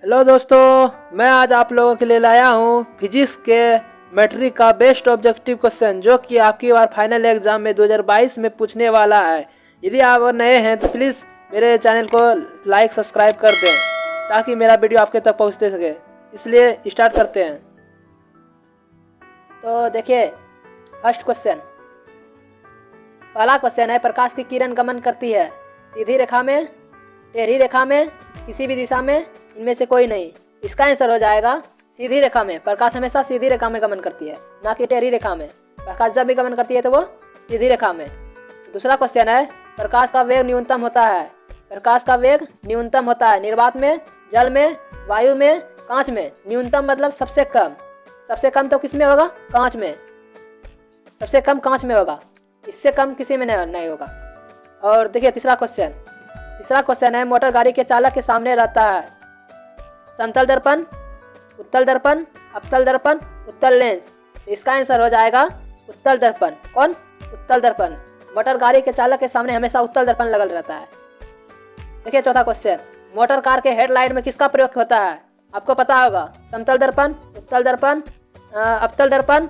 Hello दोस्तों, मैं आज आप लोगों के लिए लाया हूँ फिजिक्स के मैट्रिक का बेस्ट ऑब्जेक्टिव क्वेश्चन जो कि आपकी बार फाइनल एग्जाम में 2022 में पूछने वाला है। यदि आप नए हैं तो प्लीज़ मेरे चैनल को लाइक सब्सक्राइब कर दें ताकि मेरा वीडियो आपके तक पहुँचते सके। इसलिए स्टार्ट करते हैं। तो देखिए, फर्स्ट क्वेश्चन, पहला क्वेश्चन है, प्रकाश की किरण गमन करती है सीधी रेखा में, टेढ़ी रेखा में, किसी भी दिशा में, इनमें से कोई नहीं। इसका आंसर हो जाएगा सीधी रेखा में। प्रकाश हमेशा सीधी रेखा में गमन करती है, ना कि टेढ़ी रेखा में। प्रकाश जब भी गमन करती है तो वो सीधी रेखा में। दूसरा क्वेश्चन है, प्रकाश का वेग न्यूनतम होता है। प्रकाश का वेग न्यूनतम होता है निर्वात में, जल में, वायु में, कांच में। न्यूनतम मतलब सबसे कम। सबसे कम तो किस में होगा? कांच में। सबसे कम कांच में होगा, इससे कम किसी में नहीं होगा। और देखिए तीसरा क्वेश्चन है, मोटर गाड़ी के चालक के सामने रहता है समतल दर्पण, उत्तल दर्पण, अवतल दर्पण, उत्तल लेंस। इसका आंसर हो जाएगा उत्तल दर्पण। कौन? उत्तल दर्पण। मोटर गाड़ी के चालक के सामने हमेशा उत्तल दर्पण लगल रहता है। देखिए चौथा क्वेश्चन, मोटर कार के हेडलाइट में किसका प्रयोग होता है? आपको पता होगा, समतल दर्पण, उत्तल दर्पण, अवतल दर्पण,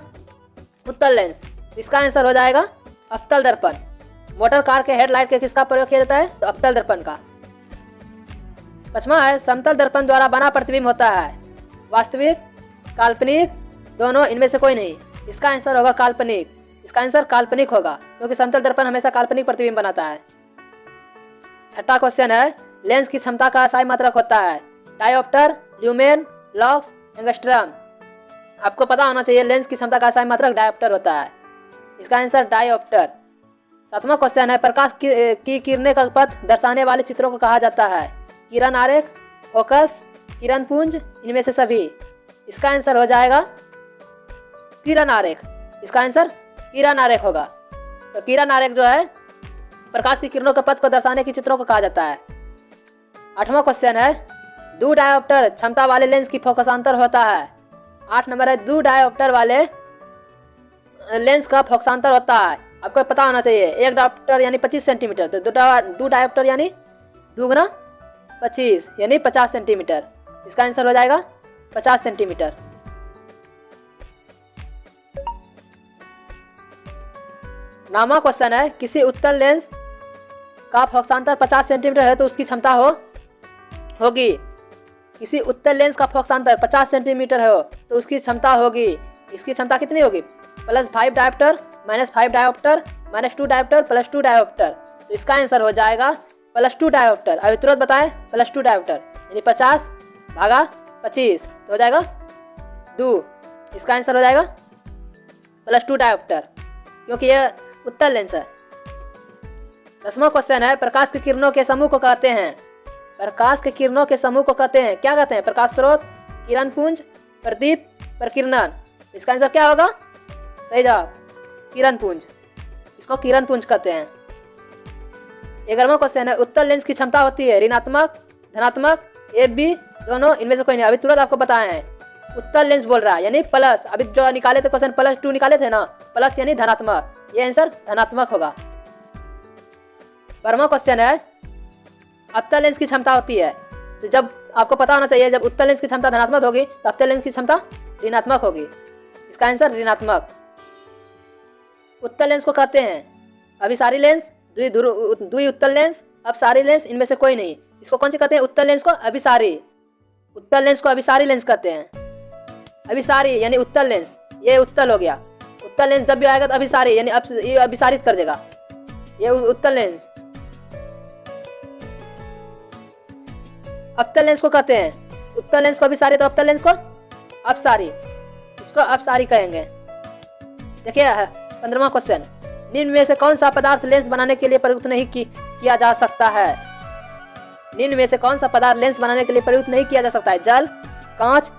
उत्तल लेंस। इसका आंसर हो जाएगा अवतल दर्पण। मोटर कार के हेडलाइट के किसका प्रयोग किया जाता है? तो अवतल दर्पण का। पांचवा है, समतल दर्पण द्वारा बना प्रतिबिंब होता है वास्तविक, काल्पनिक, दोनों, इनमें से कोई नहीं। इसका आंसर होगा काल्पनिक। इसका आंसर काल्पनिक होगा क्योंकि समतल दर्पण हमेशा काल्पनिक प्रतिबिंब बनाता है। छठा क्वेश्चन है, लेंस की क्षमता का SI मात्रक होता है डायोप्टर, ल्यूमेन, लक्स, एंगस्ट्रम। आपको पता होना चाहिए लेंस की क्षमता का SI मात्रक डायोप्टर होता है। इसका आंसर डायोप्टर। सातवां क्वेश्चन है, प्रकाश की किरणें का पथ दर्शाने वाले चित्रों को कहा जाता है किरण आरेख, फोकस, किरण पुंज, इनमें से सभी। इसका आंसर हो जाएगा किरण आरेख। इसका आंसर किरण आरेख होगा। तो किरण आरेख जो है प्रकाश की किरणों के पथ को दर्शाने की चित्रों को कहा जाता है। आठवां क्वेश्चन है, दो डायोप्टर क्षमता वाले लेंस की फोकसांतर होता है। 8 नंबर है, दो डायोप्टर वाले लेंस का फोकसांतर होता है। आपको पता होना चाहिए, एक डायोप्टर यानी 25 सेंटीमीटर, तो दो डायोप्टर यानी 2 गुना 25 यानी 50 सेंटीमीटर। इसका आंसर हो जाएगा 50 सेंटीमीटर। नामा क्वेश्चन है, किसी उत्तल लेंस का फोकसांतर 50 सेंटीमीटर है तो उसकी क्षमता होगी। किसी उत्तल लेंस का फोकसांतर 50 सेंटीमीटर हो तो उसकी क्षमता होगी। इसकी क्षमता कितनी होगी? +5 डायोप्टर, -5 डायोप्टर, -2 डायोप्टर, +2 डायोप्टर। तो इसका आंसर हो जाएगा +2 डायोप्टर। अभी तुरंत बताएं, +2 डायोप्टर यानी 50 भागा 25 तो हो जाएगा 2। इसका आंसर हो जाएगा +2 डायोप्टर क्योंकि यह उत्तल लेंस है। 10वां क्वेश्चन है, प्रकाश की किरणों के समूह को कहते हैं। प्रकाश के किरणों के समूह को कहते हैं, क्या कहते हैं? प्रकाश स्रोत, किरण पुंज, प्रदीप, प्रकीर्णन। इसका आंसर क्या होगा? सही जवाब किरण पुंज। इसको किरण पुंज कहते हैं। 11वां क्वेश्चन है, उत्तल लेंस की क्षमता होती है ऋणात्मक, धनात्मक, AB, दोनों, इनमें से कोई नहीं। अभी तुरंत आपको बताए हैं, उत्तल लेंस बोल रहा है यानी प्लस। अभी जो निकाले थे क्वेश्चन +2 निकाले थे ना, प्लस यानी धनात्मक। ये आंसर धनात्मक होगा। 12वां क्वेश्चन है, अवतल लेंस की क्षमता होती है, तो जब आपको पता होना चाहिए, जब उत्तल लेंस की क्षमता धनात्मक होगी तो अवतल लेंस की क्षमता ऋणात्मक होगी। इसका आंसर ऋणात्मक। उत्तल लेंस को कहते हैं अभिसारी लेंस, द्वि उत्तल लेंस, अपसारी लेंस, इनमें से कोई नहीं। इसको कौन से कहते हैं? उत्तल लेंस को अभिसारी। उत्तल लेंस को अभिसारी लेंस कहते हैं। अभिसारी यानी उत्तल लेंस, ये उत्तल हो गया। उत्तल लेंस जब भी आएगा तो अभिसारी यानी ये अभिसारित कर देगा, ये उत्तल लेंस। अवतल लेंस को कहते हैं, उत्तल लेंस को अभिसारी तो अवतल लेंस को अपसारी। इसको अपसारी कहेंगे। देखिए 15वां क्वेश्चन, निम्न में से कौन सा पदार्थ लेंस बनाने के लिए प्रयुक्त नहीं किया जा सकता है? निम्न में से कौन सा पदार्थ लेंस बनाने के लिए प्रयुक्त नहीं किया जा सकता है? जल, कांच,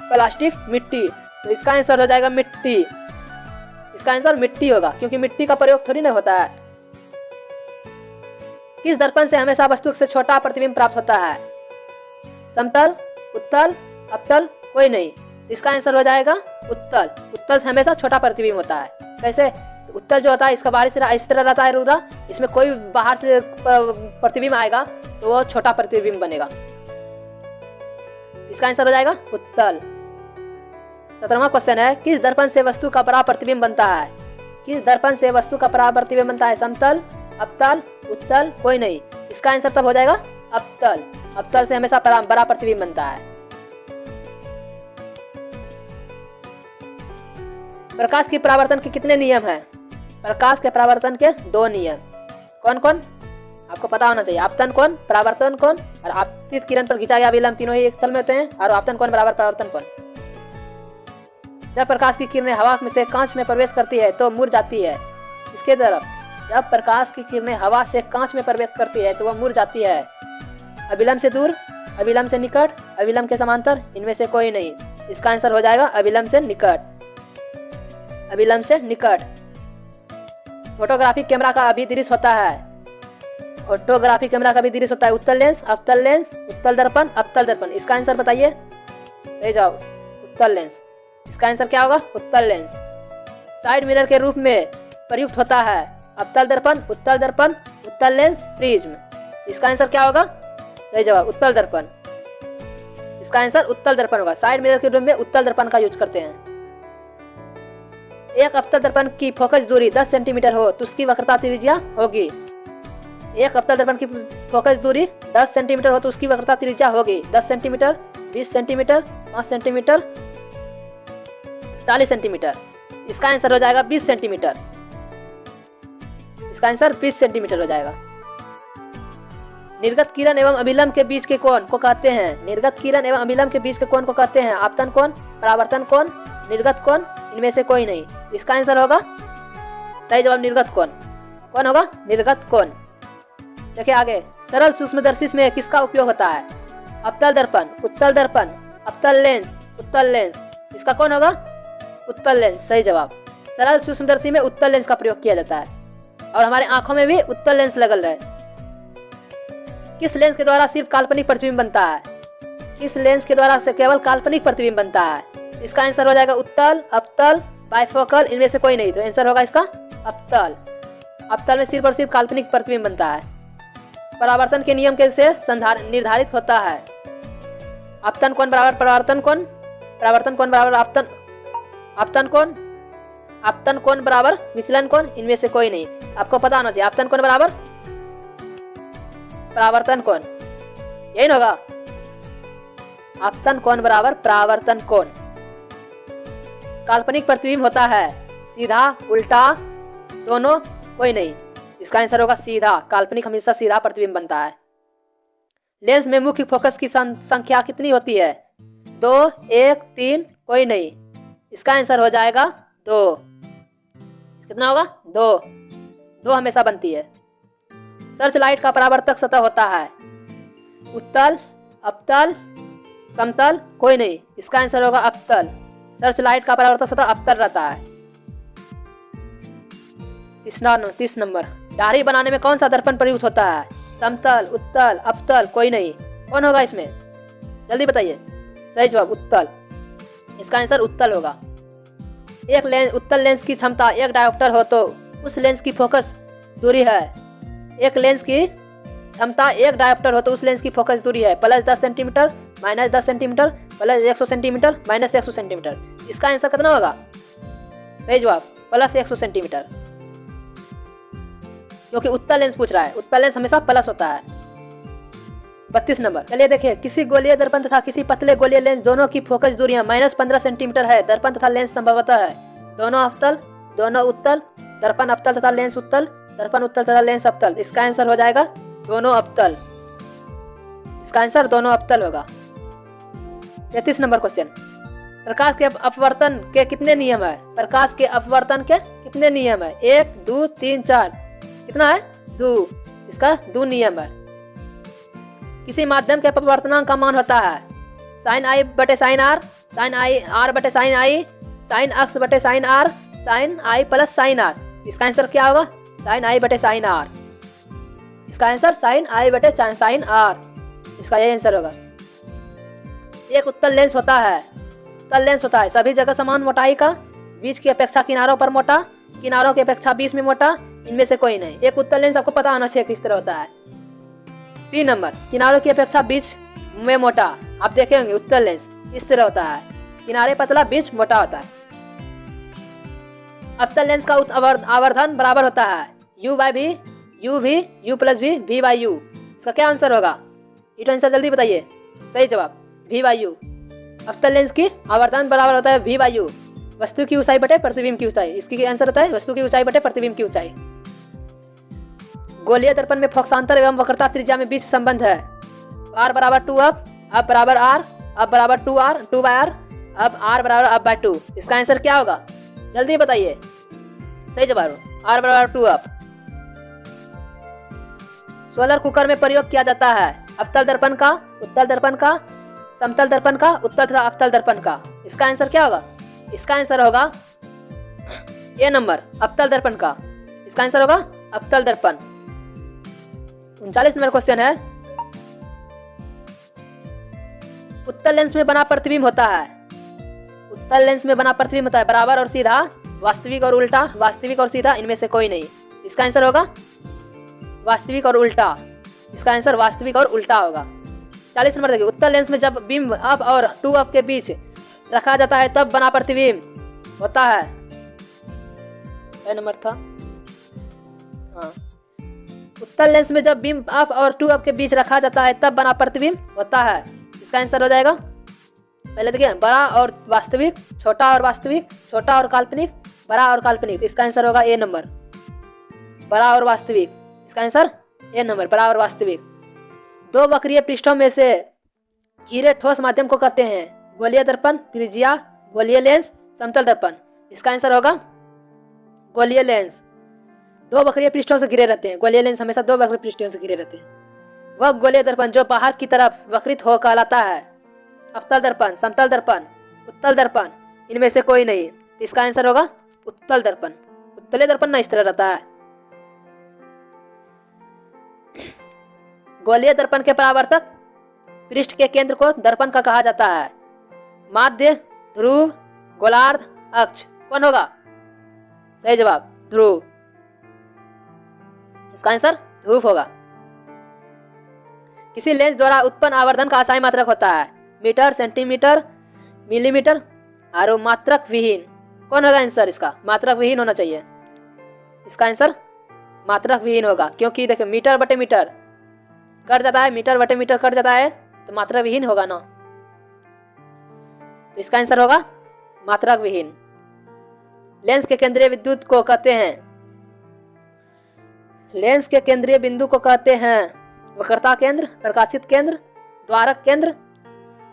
प्लास्टिक, मिट्टी। तो इसका आंसर हो जाएगा मिट्टी। इसका आंसर मिट्टी होगा क्योंकि मिट्टी का प्रयोग थोड़ी ना होता है। किस दर्पण से हमेशा वस्तु से छोटा प्रतिबिंब प्राप्त होता है? समतल, उत्तल, अवतल, कोई नहीं। इसका आंसर हो जाएगा उत्तल। उत्तल से हमेशा छोटा प्रतिबिंब होता है। कैसे? उत्तल जो होता है इसका बाहरी सिरा इस तरह रहता है रुद्रा, इसमें कोई बाहर से प्रतिबिंब आएगा तो वो छोटा प्रतिबिंब बनेगा। इसका आंसर हो जाएगा उत्तल। 17वां क्वेश्चन है, किस दर्पण से वस्तु का बड़ा प्रतिबिंब बनता है? किस दर्पण से वस्तु का बड़ा प्रतिबिंब बनता है? समतल, अवतल, उत्तल, कोई नहीं। इसका आंसर तब हो जाएगा अवतल। अवतल से हमेशा बड़ा प्रतिबिंब बनता है। प्रकाश की परावर्तन के कितने नियम हैं? प्रकाश के परावर्तन के 2 नियम। कौन कौन? आपको पता होना चाहिए। आपतन कोण, परावर्तन कोण और आपतित किरण पर खींचा गया अभिलंब, तीनों ही एक स्थल में होते हैं। और आपतन कोण बराबर परावर्तन कोण। जब प्रकाश की किरणें हवा में से कांच में प्रवेश करती है तो मुड़ जाती है इसके तरफ। जब प्रकाश की किरणें हवा से कांच में प्रवेश करती है तो वह मुड़ जाती है अभिलंब से दूर, अभिलंब से निकट, अभिलंब के समांतर, इनमें से कोई नहीं। इसका आंसर हो जाएगा अभिलंब से निकट। अभिलंब से निकट। फोटोग्राफिक कैमरा का अभिदृश्य होता है। फोटोग्राफिक कैमरा का अभिदृश्य होता है उत्तल लेंस, अवतल लेंस, उत्तल दर्पण, अवतल दर्पण। इसका आंसर बताइए। सही जाओ, उत्तल लेंस। इसका आंसर क्या होगा? उत्तल लेंस। साइड मिरर के रूप में प्रयुक्त होता है अवतल दर्पण, उत्तल दर्पण, उत्तल लेंस, प्रिज्म। इसका आंसर क्या होगा? सही जवाब, उत्तल दर्पण। इसका आंसर उत्तल दर्पण होगा। साइड मिरर के रूप में उत्तल दर्पण का यूज करते हैं। एक अवतल दर्पण की फोकस दूरी 10 सेंटीमीटर हो तो उसकी वक्रता त्रिज्या होगी। एक अवतल दर्पण की फोकस दूरी 10 सेंटीमीटर हो तो उसकी वक्रता त्रिज्या होगी 10 सेंटीमीटर, 20 सेंटीमीटर, 5 सेंटीमीटर, 40 सेंटीमीटर। इसका आंसर हो जाएगा 20 सेंटीमीटर। इसका आंसर 20 सेंटीमीटर हो जाएगा। निर्गत किरण एवं अभिलंब के बीच के कोण को कहते हैं। निर्गत किरण एवं अभिलंब के बीच के कोण को कहते हैं आपतन कोण, परावर्तन कोण, निर्गत कोण, इनमें से कोई नहीं। इसका आंसर होगा सही जवाब निर्गत कोण। कौन होगा? निर्गत कोण। देखिए आगे, सरल सूक्ष्मदर्शी में किसका उपयोग होता है? अवतल दर्पण, उत्तल दर्पण, अवतल लेंस, उत्तल लेंस। इसका कौन होगा? उत्तल लेंस। सही जवाब। सरल सूक्ष्मदर्शी में उत्तल लेंस का प्रयोग किया जाता है और हमारे आंखों में भी उत्तल लेंस लगल रहे। किस लेंस के द्वारा सिर्फ काल्पनिक प्रतिबिंब बनता है? किस लेंस के द्वारा से केवल काल्पनिक प्रतिबिंब बनता है? इसका आंसर हो जाएगा उत्तल, अवतल, बाइफोकल, इनमें से कोई नहीं। तो आंसर होगा इसका अवतल। अवतल में सिर्फ और सिर्फ काल्पनिक प्रतिबिंब बनता है। परावर्तन के नियम के से निर्धारित होता है आपतन कोण बराबर परावर्तन कोण, परावर्तन कोण बराबर आपतन, आपतन कोण, आपतन कोण बराबर विचलन कोण, इनमें से कोई नहीं। आपको पता होना चाहिए आपतन कोण बराबर परावर्तन कोण, यही होगा। आपतन कोण बराबर परावर्तन कोण। काल्पनिक प्रतिबिंब होता है सीधा, उल्टा, दोनों, कोई नहीं। इसका आंसर होगा सीधा। काल्पनिक हमेशा सीधा प्रतिबिंब बनता है। लेंस में मुख्य फोकस की संख्या कितनी होती है? 2, 1, 3, कोई नहीं। इसका आंसर हो जाएगा 2। कितना होगा? 2 हमेशा बनती है। सर्च लाइट का परावर्तक सतह होता है उत्तल, अवतल, समतल, कोई नहीं। इसका आंसर होगा अवतल। सर्च लाइट का परावर्तक सतह अवतल रहता है। 30 नंबर, दाढ़ी बनाने में कौन सा दर्पण प्रयुक्त होता है? समतल, उत्तल, अवतल, कोई नहीं। कौन होगा इसमें? जल्दी बताइए। सही जवाब उत्तल। इसका आंसर उत्तल होगा। एक लेंस, उत्तल लेंस की क्षमता 1 डायोप्टर हो तो उस लेंस की फोकस दूरी है। एक लेंस की क्षमता 1 डायोप्टर हो तो उस लेंस की फोकस दूरी है +10 सेंटीमीटर, -10 सेंटीमीटर, +100 सेंटीमीटर, -100 सेंटीमीटर। इसका आंसर कितना होगा? सही जवाब +100 सेंटीमीटर, क्योंकि उत्तल लेंस पूछ रहा है। उत्तल लेंस हमेशा प्लस होता है। 32 नंबर, चलिए देखिए, किसी गोलीय दर्पण तथा किसी पतले गोलीय लेंस दोनों की फोकस दूरियां -15 सेंटीमीटर है। दर्पण तथा लेंस संभवतः है दोनों अवतल, दोनों उत्तल, दर्पण अवतल तथा लेंस उत्तल, दर्पण उत्तल तथा लेंस अवतल। इसका आंसर हो जाएगा दोनों अवतल। इसका आंसर दोनों अवतल होगा। 33 नंबर क्वेश्चन, प्रकाश के अपवर्तन के कितने नियम है? प्रकाश के अपवर्तन के कितने नियम है? 1, 2, 3, 4। कितना है? 2। इसका 2 नियम है। किसी माध्यम के अपवर्तनांक का मान होता है sin i बटे sin r, sin i r बटे sin i, sin x बटे sin r, sin i plus sin r। इसका आंसर क्या होगा? sin i बटे sin r। इसका आंसर sin i बटे sin r। इसका यही आंसर होगा। एक उत्तल लेंस होता है, उत्तल लेंस होता है सभी जगह समान मोटाई का, बीच की अपेक्षा किनारों पर मोटा, किनारों की अपेक्षा बीच में मोटा, इनमें से कोई नहीं। एक उत्तल लेंस आपको पता होना चाहिए किस तरह होता है। सी नंबर, किनारों की अपेक्षा बीच में मोटा, आप देखेंगे उत्तल लेंस इस तरह होता है, किनारे पतला बीच मोटा होता है। अवतल लेंस का आवर्धन बराबर होता है u by v, u v, u plus v, v by u। इसका क्या आंसर होगा? ये तो आंसर जल्दी बताइए। सही जवाब v बाई u। अवतल लेंस की आवर्धन बराबर होता है v बाई u, वस्तु की ऊंचाई बटे प्रतिबिंब की ऊंचाई। इसकी आंसर होता है वस्तु की ऊंचाई बटे प्रतिबिंब की ऊंचाई। गोलीय दर्पण में फोकसांतर एवं वक्रता त्रिज्या में बीच संबंध है। r बराबर 2 अब बराबर r, अब बराबर 2r 2 बाय r, अब r बराबर अब बाय 2। इसका आंसर क्या होगा? जल्दी बताइए। सही जवाब r बराबर 2 अब। सोलर कुकर में प्रयोग किया जाता है अवतल दर्पण का, उत्तल दर्पण का, समतल दर्पण का, उत्तल तथा अवतल दर्पण का। इसका आंसर क्या होगा? इसका आंसर होगा ए नंबर, अवतल दर्पण का। इसका आंसर होगा अवतल दर्पण। 39 नंबर क्वेश्चन है, उत्तल लेंस में बना प्रतिबिंब होता है। उत्तल लेंस में बना प्रतिबिंब होता है बराबर और सीधा, वास्तविक और उल्टा, वास्तविक और सीधा, इनमें से कोई नहीं। इसका आंसर होगा वास्तविक और उल्टा। इसका आंसर वास्तविक और उल्टा होगा। 40 नंबर देखिए, उत्तल लेंस में जब बिंब अप और 2 अप के बीच रखा जाता है तब बना प्रतिबिंब होता है। क्या नंबर था? हाँ, उत्तल लेंस में जब बिंब अप और 2 अप के बीच रखा जाता है तब बना प्रतिबिंब होता है। इसका आंसर हो जाएगा, पहले देखिए, बड़ा और वास्तविक, छोटा और वास्तविक, छोटा और काल्पनिक, बड़ा और काल्पनिक। इसका आंसर होगा ए नंबर, बड़ा और वास्तविक। इसका आंसर ए नंबर, बड़ा और वास्तविक। दो वक्रीय पृष्ठों में से घिरे ठोस माध्यम को कहते हैं गोलीय दर्पण, त्रिज्या, गोलीय लेंस, समतल दर्पण। इसका आंसर होगा गोलीय लेंस। दो वक्रीय पृष्ठों से घिरे रहते हैं। गोलीय लेंस हमेशा दो वक्रीय पृष्ठों से घिरे रहते हैं। वह गोलीय दर्पण जो बाहर की तरफ वक्रित हो कहलाता है अवतल दर्पण, समतल दर्पण, उत्तल दर्पण, इनमें से कोई नहीं। इसका आंसर होगा उत्तल दर्पण। उत्तलीय दर्पण ना इस तरह रहता है। गोलीय दर्पण के परावर्तक पृष्ठ के केंद्र को दर्पण का कहा जाता है। माध्य, ध्रुव, गोलार्ध, अक्ष। कौन होगा? सही जवाब ध्रुव। इसका आंसर ध्रुव होगा। किसी लेंस द्वारा उत्पन्न आवर्धन का असाई मात्रक होता है मीटर, सेंटीमीटर, मिलीमीटर और मात्रक विहीन। कौन होगा आंसर इसका? मात्रक विहीन होना चाहिए। इसका आंसर मात्रक विहीन होगा, क्योंकि देखिए मीटर बटे मीटर कट जाता है, मीटर बटे मीटर कट जाता है, तो मात्रक विहीन होगा ना। तो इसका आंसर होगा मात्रक विहीन। लेंस के केंद्रीय विद्युत को कहते हैं, लेंस के केंद्रीय बिंदु को कहते हैं वक्रता केंद्र, प्रकाशित केंद्र, द्वारक केंद्र,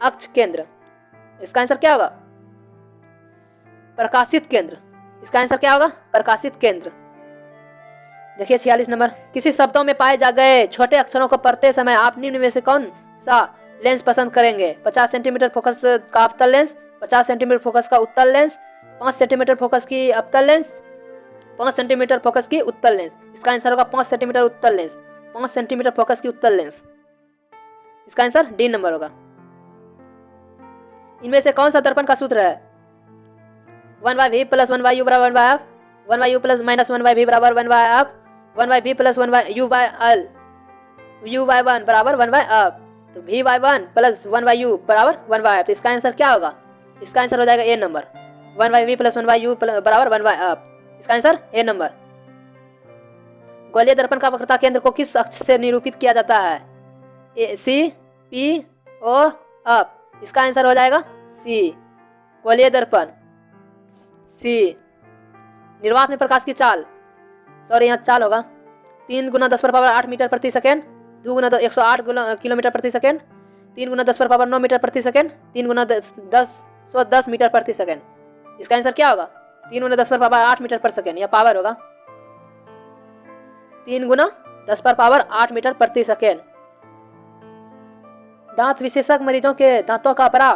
अक्ष केंद्र। इसका आंसर क्या होगा? प्रकाशित केंद्र। इसका आंसर क्या होगा? प्रकाशित केंद्र। देखिए 46 नंबर, किसी शब्दों में पाए जा गए छोटे अक्षरों को पढ़ते समय आप निम्न में से कौन सा लेंस पसंद करेंगे? 50 सेंटीमीटर फोकस का अवतल लेंस, 50 सेंटीमीटर फोकस का उत्तल लेंस, 5 सेंटीमीटर फोकस की अवतल लेंस, 5 सेंटीमीटर फोकस की उत्तल लेंस। इसका आंसर होगा 5 सेंटीमीटर उत्तल लेंस, 5 सेंटीमीटर फोकस की उत्तल लेंस। इसका आंसर डी नंबर होगा। इनमें से कौन सा दर्पण का सूत्र है? 1/v प्लस 1/u बराबर 1/f, 1/u plus minus 1/v बराबर 1/f, 1/v plus 1/u/l, u/1 बराबर 1/f। तो v/1 प्लस 1/u बराबर 1/f। तो इसका आंसर क्या होगा? इसका आंसर हो जाएगा ए नंबर, 1/v प्लस 1/u बराबर 1/f। इसका आंसर ए नंबर। गोलीय दर्पण का वक्रता केंद्र को किस अक्ष से निरूपित किया जाता है? सी, पी, ओ, अप। इसका आंसर हो जाएगा सी, गोलीय दर्पण सी। निर्वात में प्रकाश की चाल, सॉरी यहाँ चाल होगा, 3 × 10⁻8 मीटर प्रति सेकेंड, 2 × 108 किलोमीटर प्रति सेकेंड, 3 × 10⁻9 मीटर प्रति सेकेंड, 3 × 10 मीटर प्रति सेकेंड। इसका आंसर क्या होगा? 3 × 10⁻8 मीटर पर सेकेंड, यह पावर होगा। 3 × 10⁻8 मीटर प्रति सेकेंड। दांत विशेषज्ञ मरीजों के दांतों का बड़ा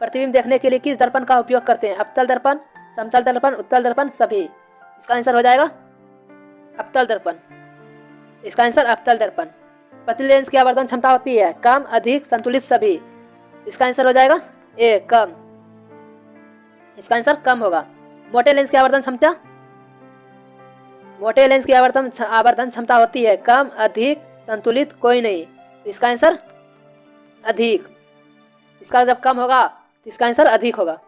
प्रतिबिंब देखने के लिए किस दर्पण का उपयोग करते हैं? अवतल दर्पण, समतल दर्पण, उत्तल दर्पण, सभी। इसका आंसर हो जाएगा अवतल दर्पण। इसका आंसर अवतल दर्पण। पतली लेंस की आवर्धन क्षमता होती है कम, अधिक, संतुलित, सभी। इसका आंसर हो जाएगा ए, कम। इसका आंसर कम होगा। मोटे लेंस की आवर्धन क्षमता, मोटे लेंस की आवर्धन क्षमता होती है कम, अधिक, संतुलित, कोई नहीं। इसका आंसर अधिक। इसका जब कम होगा तो इसका आंसर अधिक होगा।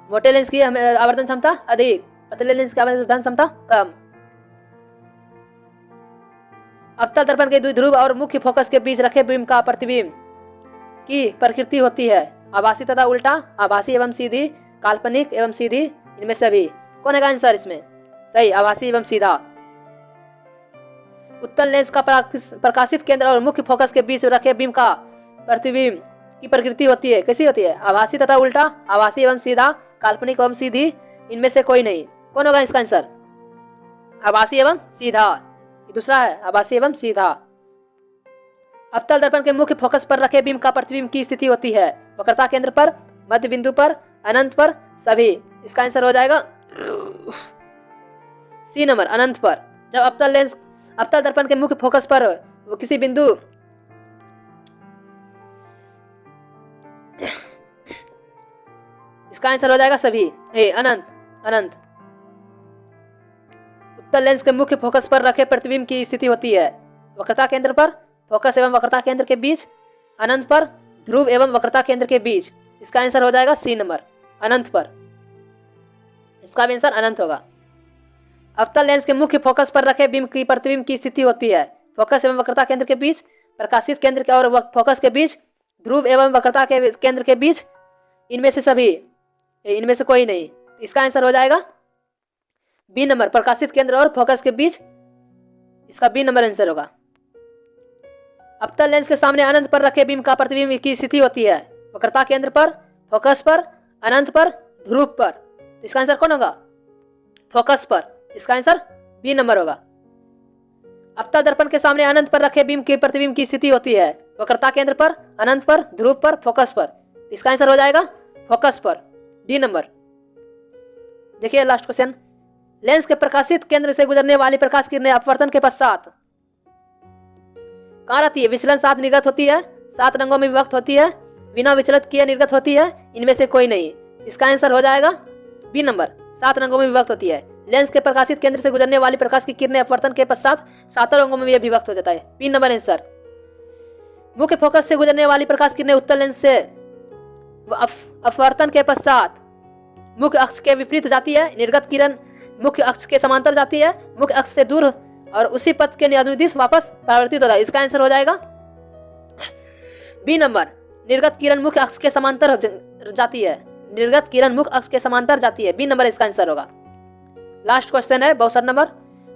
मोटे लेंस की आवर्धन क्षमता अधिक, पतले लेंस की आवर्धन क्षमता कम। अवतल दर्पण के द्विध्रुव और मुख्य फोकस के बीच रखे बिंब का प्रतिबिंब की प्रकृति होती है आभासी तथा उल्टा, आभासी एवं सीधी, काल्पनिक एवं सीधी, इनमें से भी कौन है आंसर इसमें सही? आभासी एवं सीधा। उत्तल लेंस का प्रकाशित केंद्र और मुख्य फोकस के बीच रखे बिंब का प्रतिबिंब की प्रकृति होती है, कैसी होती है? आभासी तथा उल्टा, आभासी एवं सीधा, काल्पनिक एवं सीधी, इनमें से कोई नहीं। कौन होगा इसका आंसर? आभासी एवं सीधा, ये दूसरा है, आभासी एवं सीधा। अवतल दर्पण के मुख्य फोकस पर रखे बिंब का प्रतिबिंब की स्थिति होती है वक्रता केंद्र पर, मध्य बिंदु पर, अनंत पर, सभी। इसका आंसर हो जाएगा सी नंबर, अनंत पर। जब अवतल दर्पण के मुख्य फोकस पर वो किसी बिंदु इसका आंसर हो जाएगा सभी, अनंत। उत्तल लेंस के मुख्य फोकस पर रखे प्रतिबिंब की स्थिति होती है वक्रता केंद्र पर, फोकस एवं वक्रता केंद्र के बीच, अनंत पर, ध्रुव एवं वक्रता केंद्र के बीच। इसका आंसर हो जाएगा सी नंबर, अनंत पर। इसका भी आंसर अनंत होगा। अवतल लेंस के मुख्य फोकस पर रखे बिंब की प्रतिबिंब की स्थिति होती है फोकस एवं वक्रता केंद्र के बीच, प्रकाशित केंद्र के और फोकस के बीच, ध्रुव एवं वक्रता के केंद्र के बीच, इनमें से सभी, इनमें से कोई नहीं। इसका आंसर हो जाएगा बी नंबर, प्रकाशित केंद्र और फोकस के बीच। इसका बी नंबर आंसर होगा। अवतल लेंस के सामने अनंत पर रखे बिंब का प्रतिबिंब की स्थिति होती है वक्रता केंद्र पर, फोकस पर, अनंत पर, ध्रुव पर। तो इसका आंसर कौन होगा? फोकस पर। इसका आंसर बी नंबर होगा। अवतल दर्पण के सामने अनंत पर रखे बिंब के प्रतिबिंब की स्थिति होती है वक्रता केंद्र पर, अनंत पर, ध्रुव पर, फोकस पर। इसका आंसर हो जाएगा फोकस पर, डी नंबर। देखिए लास्ट क्वेश्चन। लेंस के प्रकाशित केंद्र से गुजरने वाली प्रकाश किरणें अपवर्तन के पश्चात कहाँ रहती है? विचलन साथ निर्गत होती है, 7 रंगों में विभक्त होती है, बिना विचलित किए निर्गत होती है, इनमें से कोई नहीं। इसका आंसर हो जाएगा बी नंबर, 7 रंगों में विभक्त होती है। लेंस के प्रकाशित केंद्र से गुजरने वाली प्रकाश की किरणें अपवर्तन के पश्चात 7 रंगों में यह विभक्त हो जाता है, बी नंबर आंसर। मुख्य फोकस से गुजरने वाली प्रकाश किरणें उत्तल लेंस से अपवर्तन के पश्चात मुख्य अक्ष के विपरीत जाती है, निर्गत किरण मुख्य अक्ष के समांतर जाती है, मुख्य अक्ष से दूर और उसी पथ के अनुदिश वापस परावर्तित होता है। इसका आंसर हो जाएगा बी नंबर, निर्गत किरण मुख्य अक्ष के समांतर जाती है, निर्गत किरण मुख्य अक्ष के समांतर जाती है, बी नंबर इसका आंसर होगा। लास्ट क्वेश्चन है 62 नंबर।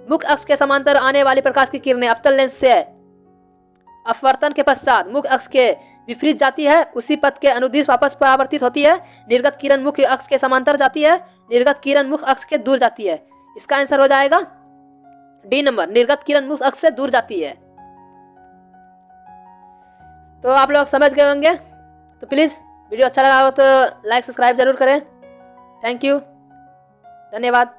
मुख्य अक्ष के समांतर आने वाली प्रकाश की किरणें अवतल लेंस से अपवर्तन के पश्चात मुख्य अक्ष के विपरीत जाती है, उसी पथ के अनुदिश वापस परावर्तित होती है, निर्गत किरण मुख्य अक्ष के समांतर जाती है, निर्गत किरण मुख्य अक्ष के दूर जाती है। इसका आंसर हो जाएगा डी नंबर, निर्गत किरण मुख्य अक्ष से दूर जाती है। तो आप लोग समझ गए होंगे। तो प्लीज वीडियो अच्छा लगा हो तो लाइक सब्सक्राइब जरूर करें। थैंक यू, धन्यवाद।